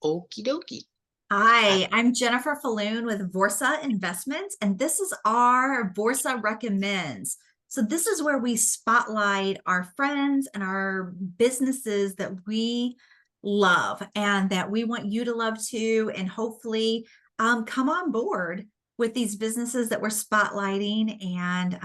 Okie dokie. Hi, I'm Jennifer Falloon with Vorsa Investments, and this is our Vorsa Recommends. So, this is where we spotlight our friends and our businesses that we love and that we want you to love too, and hopefully come on board with these businesses that we're spotlighting. And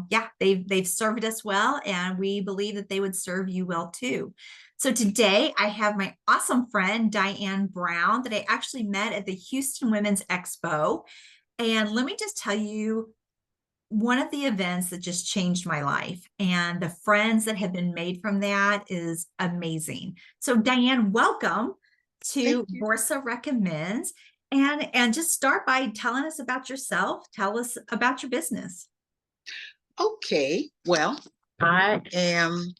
yeah, they've served us well, and we believe that they would serve you well too. So today I have my awesome friend, Dianne Brown, that I actually met at the Houston Women's Expo. And let me just tell you, one of the events that just changed my life and the friends that have been made from that is amazing. So Dianne, welcome Thank to you. Borsa Recommends. And just start by telling us about yourself. Tell us about your business. Okay. Well, I am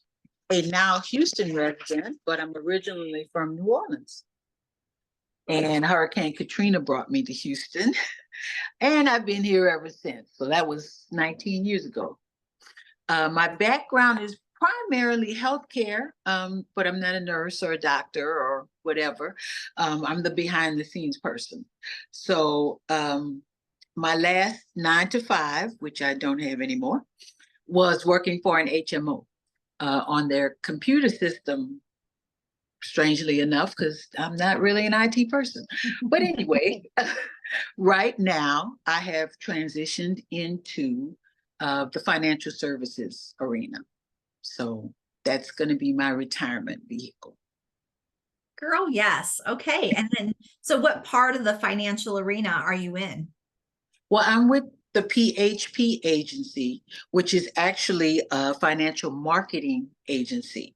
a now Houston resident, but I'm originally from New Orleans. And Hurricane Katrina brought me to Houston, and I've been here ever since. So that was 19 years ago. My background is primarily healthcare, but I'm not a nurse or a doctor or whatever. I'm the behind the scenes person. So my last 9 to 5, which I don't have anymore, was working for an HMO on their computer system, strangely enough, because I'm not really an IT person. But anyway, right now I have transitioned into the financial services arena. So that's going to be my retirement vehicle. Girl, yes. Okay. And then, so what part of the financial arena are you in? Well, I'm with the PHP agency, which is actually a financial marketing agency.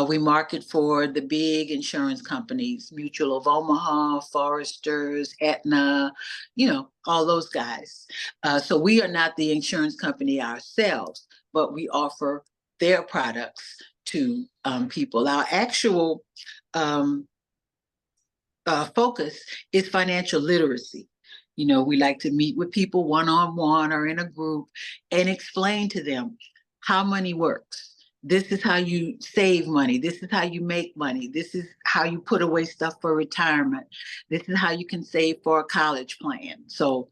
We market for the big insurance companies, Mutual of Omaha, Foresters, Aetna, all those guys. So we are not the insurance company ourselves, but we offer their products to people. Our actual um, focus is financial literacy. We like to meet with people one-on-one or in a group and explain to them how money works. This is how you save money. This is how you make money. This is how you put away stuff for retirement. This is how you can save for a college plan. So,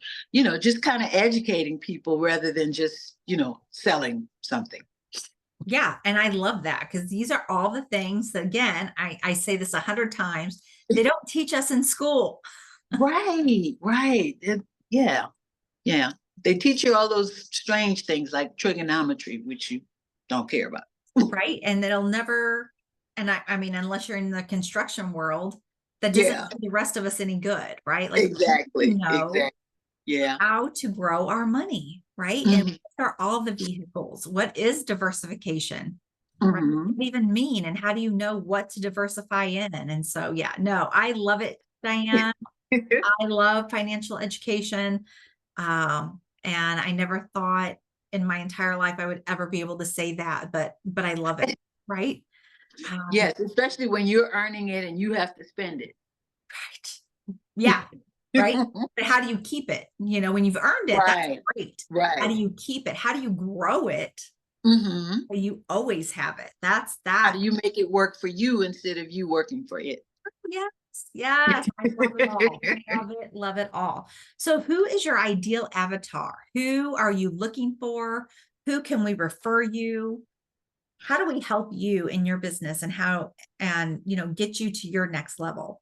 just kind of educating people rather than just, selling something. Yeah. And I love that because these are all the things that, again, I say this 100 times, they don't teach us in school. Right, right. Yeah, yeah. They teach you all those strange things like trigonometry, which you don't care about. Right. And it'll never, and I mean, unless you're in the construction world, that doesn't Yeah, do the rest of us any good, right? Like we exactly, know exactly. Yeah. how to grow our money, right? And Hmm. what are all the vehicles? What is diversification? Right? What Hmm. does it even mean? And how do you know what to diversify in? And so, yeah, no, I love it, Diane. I love financial education. And I never thought in my entire life I would ever be able to say that, but I love it, right? Um, Yes, especially when you're earning it and you have to spend it. right. Yeah, right. But how do you keep it? When you've earned it, that's Right, great. How right. do you keep it? How do you grow it? Hmm. So you always have it. That's How that. do you make it work for you instead of you working for it? Yes, yes. I love it all. Love it all. So who is your ideal avatar? Who are you looking for? Who can we refer you? How do we help you in your business and get you to your next level?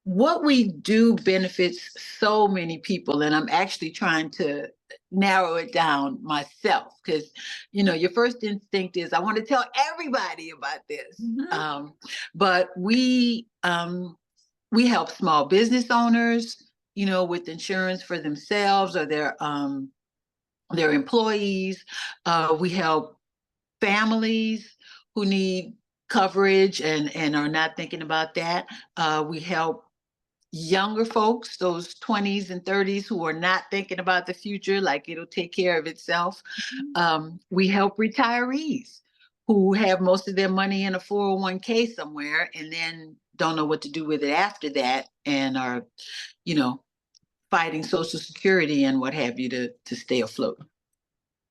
What we do benefits so many people, and I'm actually trying to narrow it down myself because your first instinct is I want to tell everybody about this. Mhm. But we help small business owners, with insurance for themselves or their employees. We help families who need coverage and are not thinking about that. We help younger folks, those 20s and 30s who are not thinking about the future, like it'll take care of itself. We help retirees who have most of their money in a 401k somewhere and then don't know what to do with it after that and are, you know, fighting Social Security and what have you to stay afloat.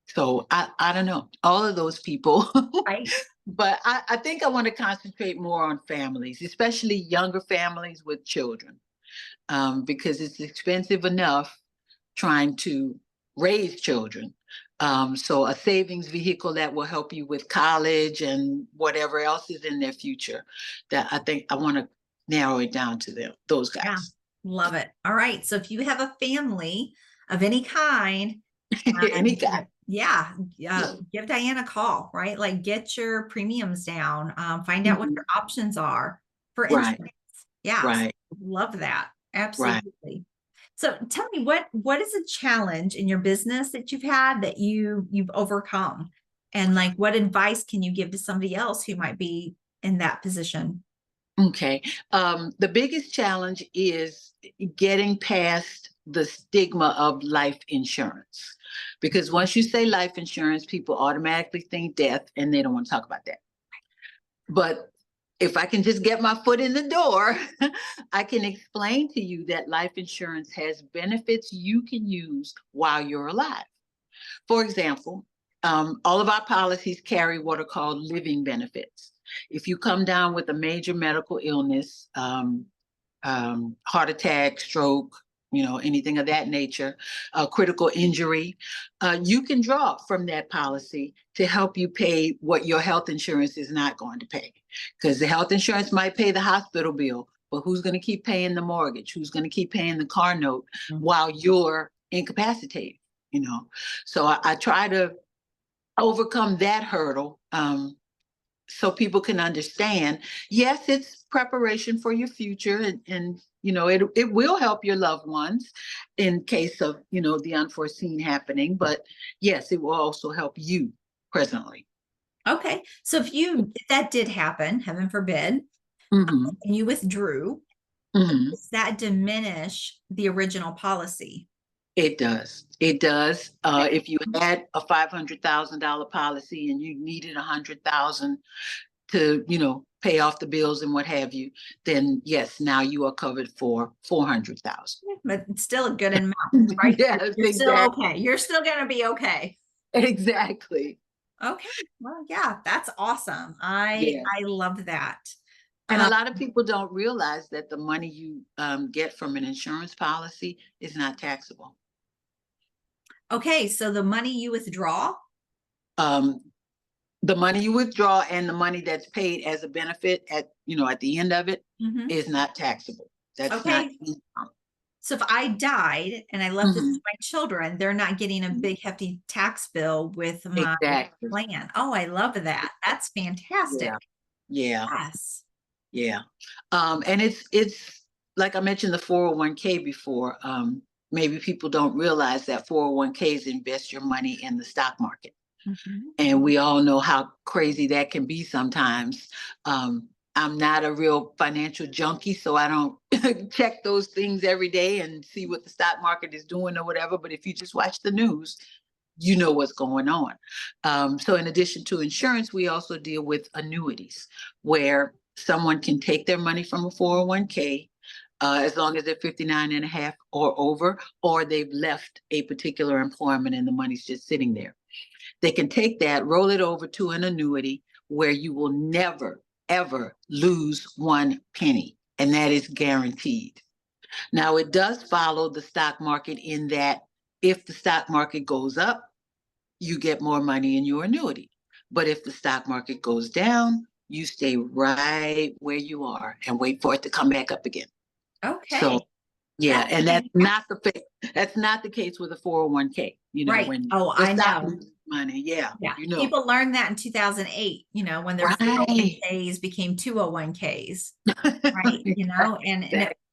So I don't know, all of those people. Right. But I think I want to concentrate more on families, especially younger families with children, because it's expensive enough trying to raise children. So a savings vehicle that will help you with college and whatever else is in their future, that I think I want to narrow it down to them, those Yeah, guys. love it. All right. So if you have a family of any kind, Any guy. yeah, give Diane a call, right? Like get your premiums down, find out what Mhm. your options are for Right, insurance. Yeah, so right, love that. right. Absolutely. So tell me what is a challenge in your business that you've had that you've overcome? And like what advice can you give to somebody else who might be in that position? Okay. The biggest challenge is getting past the stigma of life insurance. Because once you say life insurance, people automatically think death and they don't want to talk about that. But if I can just get my foot in the door, I can explain to you that life insurance has benefits you can use while you're alive. For example, all of our policies carry what are called living benefits. If you come down with a major medical illness, heart attack, stroke, anything of that nature, critical injury, you can draw from that policy to help you pay what your health insurance is not going to pay. Because the health insurance might pay the hospital bill, but who's going to keep paying the mortgage? Who's going to keep paying the car note while you're incapacitated? So I try to overcome that hurdle, so people can understand. Yes, it's preparation for your future, and it will help your loved ones in case of the unforeseen happening. But yes, it will also help you presently. Okay. So if that did happen, heaven forbid, Hmm. and you withdrew, Hmm. does that diminish the original policy? It does. It does. If you had a $500,000 policy and you needed 100,000 to pay off the bills and what have you, then yes, now you are covered for 400,000. But it's still a good amount, right? Yes, You're still exactly. okay. You're still going to be okay. Exactly. Okay. Well, yeah, that's awesome. I Yeah. I love that. And a Um, lot of people don't realize that the money you get from an insurance policy is not taxable. okay, so the money you withdraw. Um, the money you withdraw and the money that's paid as a benefit at the end of it Mhm. is not taxable. That's not Okay. income. So if I died and I left this to Mhm. my children, they're not getting a big hefty tax bill with my Exactly. plan. Oh, I love that. That's fantastic. Yeah. Yeah. Yes. Yeah. And it's like I mentioned the 401k before. Maybe people don't realize that 401ks invest your money in the stock market. Mhm. And we all know how crazy that can be sometimes. I'm not a real financial junkie, so I don't check those things every day and see what the stock market is doing or whatever. But if you just watch the news, you know what's going on. So, in addition to insurance, we also deal with annuities where someone can take their money from a 401k. As long as they're 59 and a half or over, or they've left a particular employment and the money's just sitting there. They can take that, roll it over to an annuity where you will never, ever lose one penny. And that is guaranteed. Now, it does follow the stock market in that if the stock market goes up, you get more money in your annuity. But if the stock market goes down, you stay right where you are and wait for it to come back up again. So Okay. yeah, That's and fantastic. that's not the case with a 401k. Right. When Oh, the I stock know. loses money, yeah, Yeah. People learned that in 2008, when their right. 401ks became 201ks, right?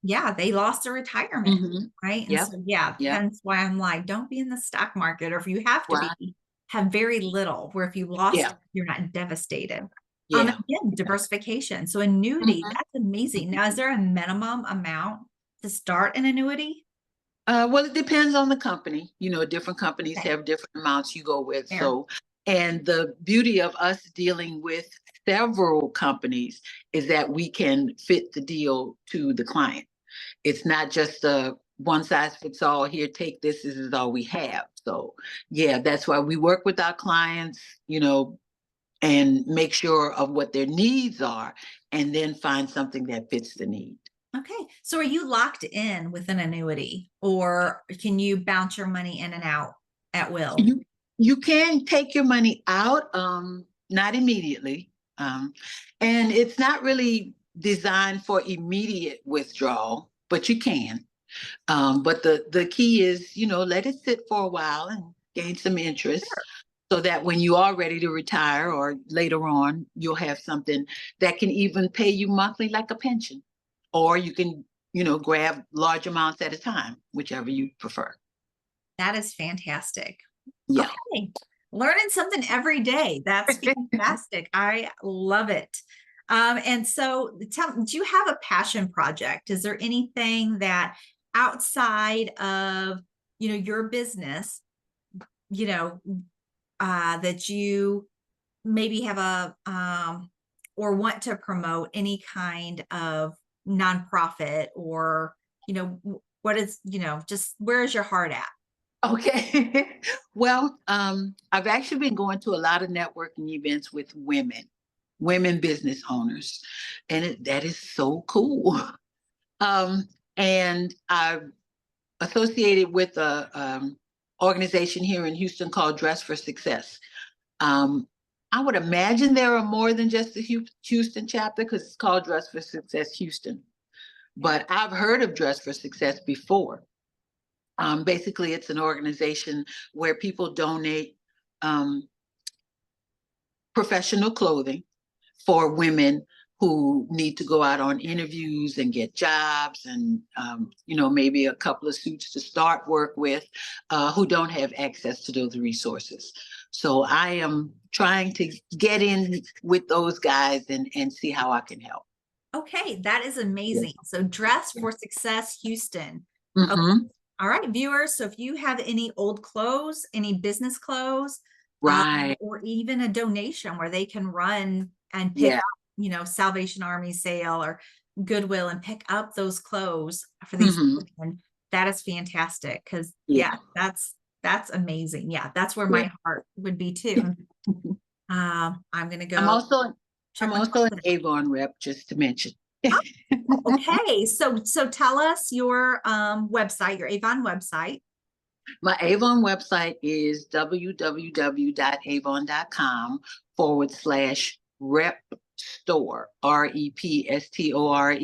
Yeah, they lost their retirement, Hmm. right? And Yep. so, yeah, Yep. hence why I'm like, don't be in the stock market, or if you have to Right. be, have very little, where if you lost, Yeah. you're not devastated. Yeah. Again, diversification. So annuity, Mhm. that's amazing. Now, is there a minimum amount to start an annuity? Well, it depends on the company. Different companies Okay, have different amounts you go with. fair. So, and the beauty of us dealing with several companies is that we can fit the deal to the client. It's not just a one size fits all. Here, take this. This is all we have. So, yeah, that's why we work with our clients. You know, and make sure of what their needs are, and then find something that fits the need. Okay. So are you locked in with an annuity, or can you bounce your money in and out at will? You can take your money out, not immediately. And it's not really designed for immediate withdrawal, but you can. But the key is, let it sit for a while and gain some interest so that when you are ready to retire or later on, you'll have something that can even pay you monthly like a pension. Or you can, grab large amounts at a time, whichever you prefer. That is fantastic. Yeah. Okay. Learning something every day. That's fantastic. I love it. And so do you have a passion project? Is there anything that outside of, your business, that you maybe have or want to promote any kind of nonprofit, or, what is, just where is your heart at? Okay. Well, I've actually been going to a lot of networking events with women business owners, and that is so cool. And I've associated with a organization here in Houston called Dress for Success. I would imagine there are more than just the Houston chapter, because it's called Dress for Success Houston. But I've heard of Dress for Success before. Basically, it's an organization where people donate professional clothing for women who need to go out on interviews and get jobs, and maybe a couple of suits to start work with, who don't have access to those resources. So I am trying to get in with those guys and see how I can help. Okay, that is amazing. So Dress for Success Houston. Mm-hmm. Okay. All right, viewers. So if you have any old clothes, any business clothes, Right. or even a donation where they can run and pick up, Salvation Army sale or Goodwill, and pick up those clothes for these women, that is fantastic. Because that's amazing. Yeah, that's where my heart would be too. I'm gonna go. I'm also an Avon rep, just to mention. Okay, so tell us your website, your Avon website. My Avon website is www.avon.com/rep store, REPSTORE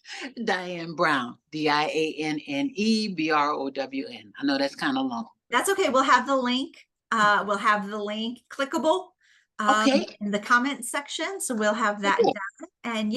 / Dianne Brown, DIANNEBROWN. I know that's kind of long. That's okay. We'll have the link. We'll have the link clickable in the comment section. So we'll have that done. And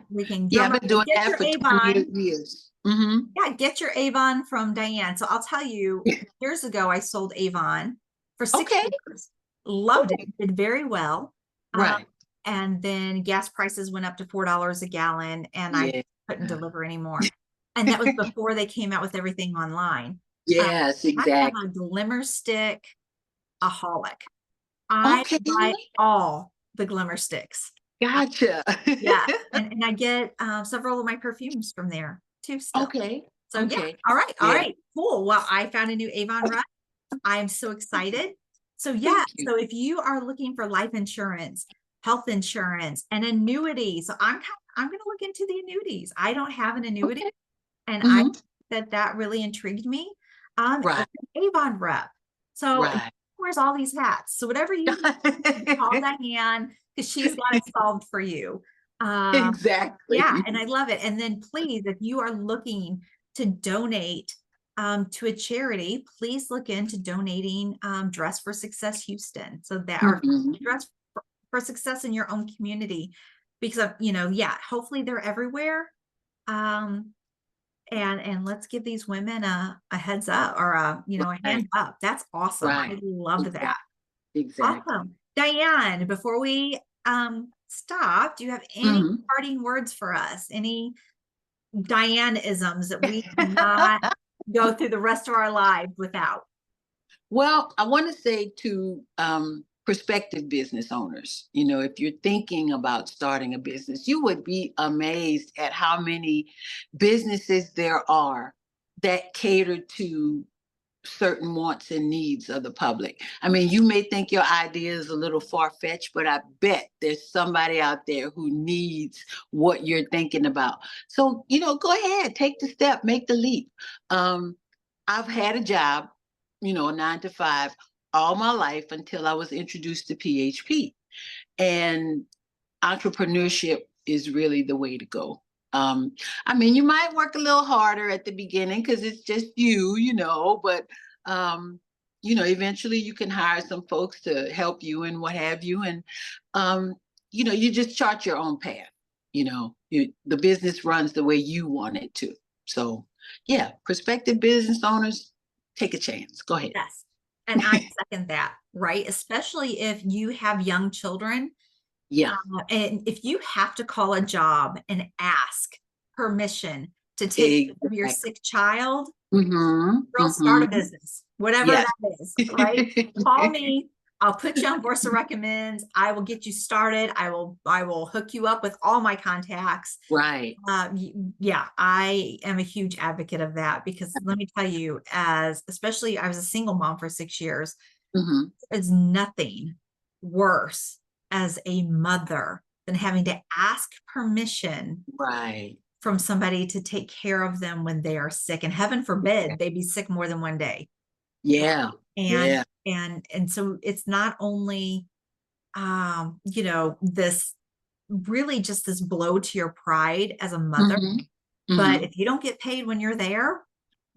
we can I've been doing that for 28 years. Yeah, get your Avon from Dianne. So I'll tell you, years ago, I sold Avon for 6 years. Loved it. Did very well. Right. And then gas prices went up to $4 a gallon, and I couldn't deliver anymore. And that was before they came out with everything online. Yes, exactly. I am a glimmer stick aholic. I buy all the glimmer sticks. Gotcha. Yeah. And I get several of my perfumes from there too still. Okay. So all right. All right. Cool. Well, I found a new Avon rep. I'm so excited. So so if you are looking for life insurance, health insurance, and annuities, so I'm going to look into the annuities. I don't have an annuity, and I that really intrigued me. Avon rep. So wears all these hats. So whatever you need, call Dianne, because she's got it solved for you. Exactly. Yeah, and I love it. And then please, if you are looking to donate to a charity, please look into donating Dress for Success Houston. So that are Dress for Success in your own community, because of, hopefully they're everywhere. And let's give these women a heads up, or a hand up. That's awesome. I love that. Exactly. Awesome. Dianne, before we stop, do you have any parting words for us? Any Dianne-isms that we cannot go through the rest of our lives without? Well, I want to say to prospective business owners, if you're thinking about starting a business, you would be amazed at how many businesses there are that cater to certain wants and needs of the public. I mean, you may think your idea is a little far-fetched, but I bet there's somebody out there who needs what you're thinking about. So, go ahead, take the step, make the leap. I've had a job, a 9 to 5 all my life until I was introduced to PHP. And entrepreneurship is really the way to go. I mean, you might work a little harder at the beginning because it's just but eventually you can hire some folks to help you and what have you. And you just chart your own path. The business runs the way you want it to. So yeah, prospective business owners, take a chance. Go ahead. Yes. And I second that, right? Especially if you have young children. Yeah. And if you have to call a job and ask permission to take care of your sick child, girl, start a business, whatever that is, right? Call me. I'll put you on Vorsa Recommends. I will get you started. I will hook you up with all my contacts. Right. Yeah, I am a huge advocate of that because let me tell you, especially I was a single mom for 6 years. There's nothing worse as a mother than having to ask permission from somebody to take care of them when they are sick, and heaven forbid they be sick more than one day. And so it's not only this really just this blow to your pride as a mother, but if you don't get paid when you're there,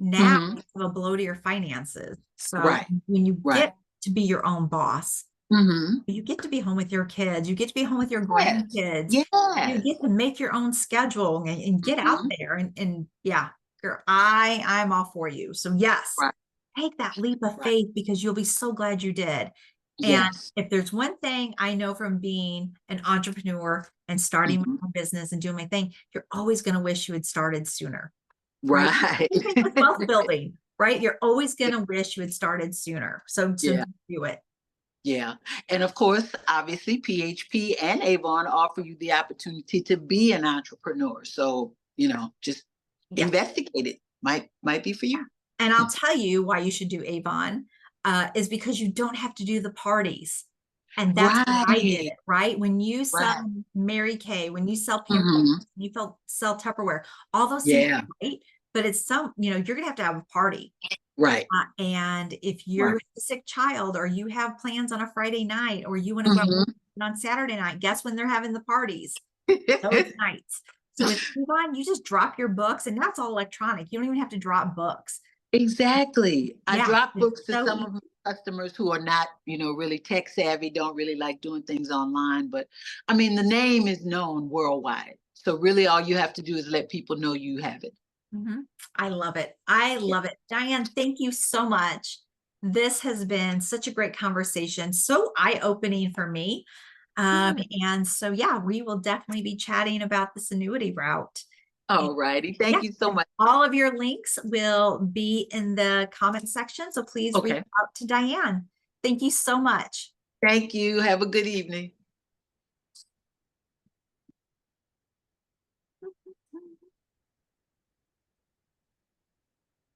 now you have a blow to your finances. So when you get to be your own boss, you get to be home with your kids. You get to be home with your grandkids. You get to make your own schedule and get out there. And yeah, girl, I'm all for you. So yes, take that leap of faith because you'll be so glad you did. And if there's one thing I know from being an entrepreneur and starting my own business and doing my thing, you're always going to wish you had started sooner. Right. Even with wealth building, right? You're always going to wish you had started sooner. So do it. Yeah. And of course, obviously, PHP and Avon offer you the opportunity to be an entrepreneur. So, just investigate it. Might be for you. And I'll tell you why you should do Avon is because you don't have to do the parties. And that's why I did it, right? When you sell Mary Kay, when you sell pamphlets, you sell Tupperware, all those things are great. But it's you're going to have a party. Right. And if you're a sick child or you have plans on a Friday night or you want to go on Saturday night, guess when they're having the parties? Those nights. So with Avon, you just drop your books and that's all electronic. You don't even have to drop books. Exactly. I drop books to some of my customers who are not, really tech savvy, don't really like doing things online. But I mean, the name is known worldwide. So really all you have to do is let people know you have it. I love it. I love it. Dianne, thank you so much. This has been such a great conversation, so eye-opening for me. And so, yeah, we will definitely be chatting about this annuity route. All righty. Thank you so much. All of your links will be in the comment section. So please reach out to Dianne. Thank you so much. Thank you. Have a good evening.